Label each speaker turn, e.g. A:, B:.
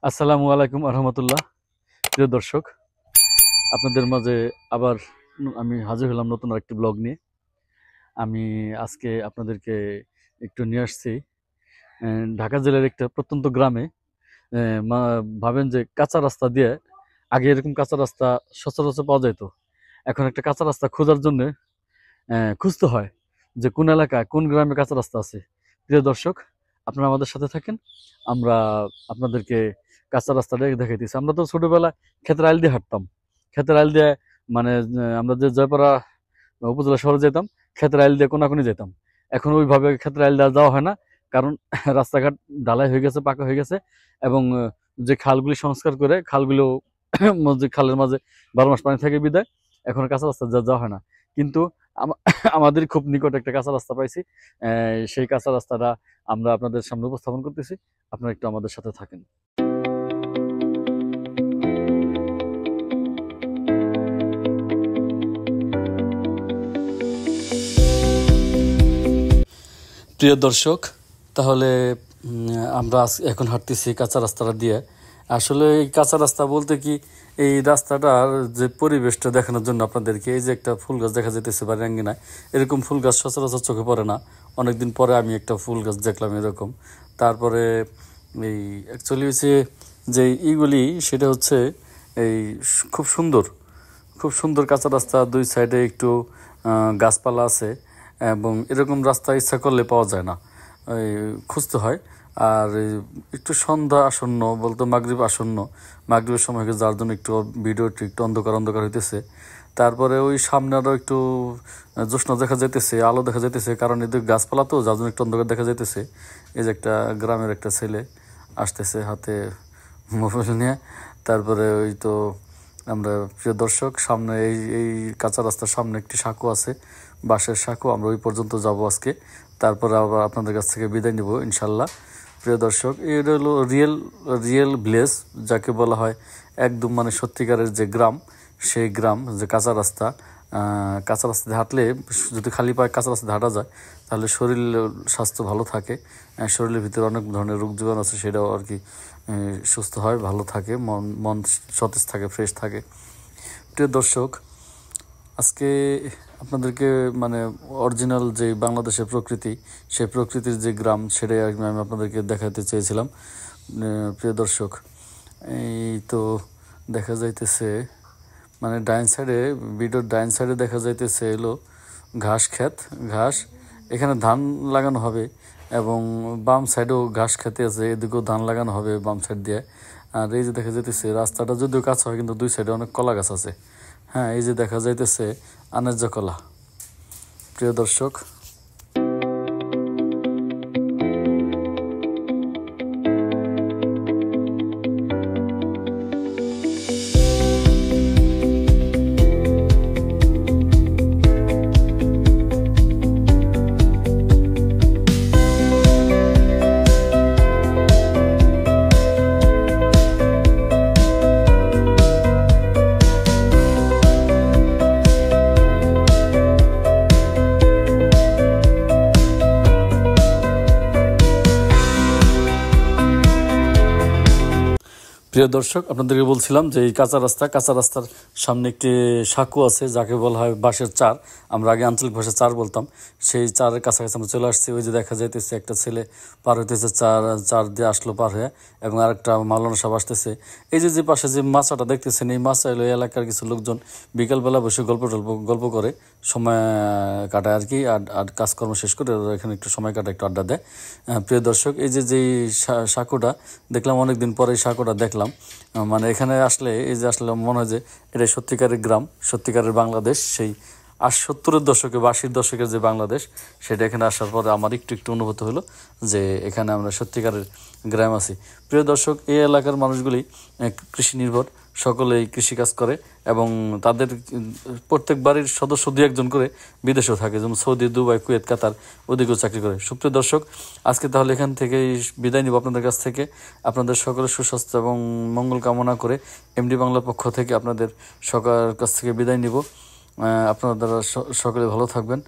A: আসসালামু আলাইকুম রহমতুল্লাহ। প্রিয় দর্শক, আপনাদের মাঝে আবার আমি হাজির হলাম নতুন আরেকটি ব্লগ নিয়ে। আমি আজকে আপনাদেরকে একটু নিয়ে আসছি ঢাকা জেলার একটা প্রত্যন্ত গ্রামে। ভাবেন যে কাঁচা রাস্তা দিয়ে, আগে এরকম কাঁচা রাস্তা সচরাচর পাওয়া যেত। এখন একটা কাঁচা রাস্তা খোঁজার জন্য খুঁজতে হয় যে কোন এলাকায় কোন গ্রামে কাঁচা রাস্তা আছে। প্রিয় দর্শক, আপনারা আমাদের সাথে থাকেন। আমরা আপনাদেরকে কাঁচা রাস্তাটা দেখাইতেছি। আমরা তো ছোটবেলায় ক্ষেতের আইল দিয়ে হাঁটতাম। ক্ষেতের আইল দিয়ে মানে আমরা যে জয়পাড়া উপজেলা শহরে যেতাম, ক্ষেতের আইল দিয়ে কোনাকুনি যেতাম। এখন ওইভাবে ক্ষেতের আইল দেওয়া যাওয়া হয় না, কারণ রাস্তাঘাট ঢালাই হয়ে গেছে, পাকা হয়ে গেছে। এবং যে খালগুলি সংস্কার করে খালগুলো যে খালের মাঝে 12 মাস পানি থাকে বিদায় এখন কাঁচা রাস্তা যাওয়া হয় না। কিন্তু আমাদের খুব নিকট একটা কাঁচা রাস্তা পাইছি। সেই কাঁচা রাস্তাটা আমরা আপনাদের সামনে উপস্থাপন করতেছি। আপনারা একটু আমাদের সাথে থাকেন। প্রিয় দর্শক, তাহলে আমরা এখন হাঁটতেছি কাঁচা রাস্তাটা দিয়ে। আসলে এই কাঁচা রাস্তা বলতে কি, এই রাস্তাটার যে পরিবেশটা দেখানোর জন্য আপনাদেরকে, এই যে একটা ফুল গাছ দেখা যেতেছে বাড়ির আঙ্গিনায়, এরকম ফুল গাছ সচরাচর চোখে পড়ে না। অনেকদিন পরে আমি একটা ফুল গাছ দেখলাম এরকম। তারপরে এই অ্যাকচুয়ালি হচ্ছে যে ইগুলি, সেটা হচ্ছে এই খুব সুন্দর, খুব সুন্দর কাঁচা রাস্তা। দুই সাইডে একটু গাছপালা আছে, এবং এরকম রাস্তা ইচ্ছা করলে পাওয়া যায় না, খুঁজতে হয়। আর একটু সন্ধ্যা আসন্ন, বলতে মাগরিব আসন্ন, মাগরিবের সময় যার জন্য একটু ভিডিওটি একটু অন্ধকার অন্ধকার হইতেছে। তারপরে ওই সামনে আরও একটু জ্যোৎস্না দেখা যাইতেছে, আলো দেখা যাইতেছে, কারণ এদের গাছপালা তো, যার জন্য একটু অন্ধকার দেখা যাইতেছে। এই যে একটা গ্রামের একটা ছেলে আসতেছে হাতে মোবাইল নিয়ে। তারপরে ওই তো আমরা, প্রিয় দর্শক, সামনে এই এই কাঁচা রাস্তার সামনে একটি সাঁকো আছে, বাঁশের সাঁকো। আমরা ওই পর্যন্ত যাব আজকে, তারপরে আবার আপনাদের কাছ থেকে বিদায় নিব ইনশাল্লাহ। প্রিয় দর্শক, এটা হলো রিয়েল ভিলেজ, যাকে বলা হয় একদম মানে সত্যিকারের যে গ্রাম, সেই গ্রাম। যে কাঁচা রাস্তা, কাঁচা রাস্তাতে হাঁটলে, যদি খালি পায়ে কাঁচা রাস্তাতে হাঁটা যায়, তাহলে শরীর স্বাস্থ্য ভালো থাকে। শরীরের ভিতরে অনেক ধরনের রোগ জীবাণু আছে, সেটাও আর কি সুস্থ হয়, ভালো থাকে, মন সতেজ থাকে, ফ্রেশ থাকে। প্রিয় দর্শক, আজকে আপনাদেরকে মানে অরিজিনাল যে বাংলাদেশের প্রকৃতি, সেই প্রকৃতির যে গ্রাম, সেটাই আমি আপনাদেরকে দেখাতে চেয়েছিলাম। প্রিয় দর্শক, এই তো দেখা যাইতেছে মানে ডাইন সাইডে, ভিডিওর ডাইন সাইডে দেখা যাইতেছে এলো ঘাস ক্ষেত, ঘাস। এখানে ধান লাগানো হবে, এবং বাম সাইডেও ঘাস খেতে আছে, এদিকেও ধান লাগানো হবে বাম সাইড দিয়ে। আর এই যে দেখা যাইতেছে রাস্তাটা যদিও কাছে হয়, কিন্তু দুই সাইডে অনেক কলা গাছ আছে। হ্যাঁ, এই যে দেখা যাইতেছে আনাজ্জা কলা। প্রিয় দর্শক, প্রিয় দর্শক, আপনাদেরকে বলছিলাম যে এই কাঁচা রাস্তার সামনে একটি সাঁকো আছে, যাকে বলা হয় বাঁশের চার। আমরা আগে আঞ্চলিক ভাষায় চার বলতাম। সেই চারের কাছাকাছি আমরা চলে আসছি। ওই যে দেখা যাইতেছে একটা ছেলে পার হইতেছে, চার দিয়ে আসলো পার হয়ে, এবং আরেকটা মাওলানা সাহেব আসতেছে। এই যে পাশে যে মাছাটা দেখতেছেন, এই মাছা এলো এলাকার কিছু লোকজন বিকালবেলা বসে গল্প করে সময় কাটায় আর কি। আর কাজকর্ম শেষ করে এখানে একটু সময় কাটায়, একটু আড্ডা দেয়। প্রিয় দর্শক, এই যে সাঁকোটা দেখলাম, অনেকদিন পরে এই সাঁকোটা দেখলাম। মানে এখানে আসলে, এই যে আসলে মনে হয় যে এটাই সত্যিকারের গ্রাম, সত্যিকারের বাংলাদেশ। সেই 70-এর দশকে বা 80-এর দশকের যে বাংলাদেশ, সেটা এখানে আসার পরে আমার একটু অনুভূত হলো যে এখানে আমরা সত্যিকারের গ্রাম আছি। প্রিয় দর্শক, এই এলাকার মানুষগুলি কৃষি নির্ভর, সকলেই কৃষিকাজ করে, এবং তাদের প্রত্যেক বাড়ির সদস্য 2-1 জন করে বিদেশেও থাকে, যেমন সৌদি, দুবাই, কুয়েত, কাতার, ওদিকেও চাকরি করে। সুপ্রিয় দর্শক, আজকে তাহলে এখান থেকেই বিদায় নিব আপনাদের কাছ থেকে। আপনাদের সকলের সুস্বাস্থ্য এবং মঙ্গল কামনা করে এমডি বাংলার পক্ষ থেকে আপনাদের সকলের কাছ থেকে বিদায় নিব। আপনারা সকলে ভালো থাকবেন।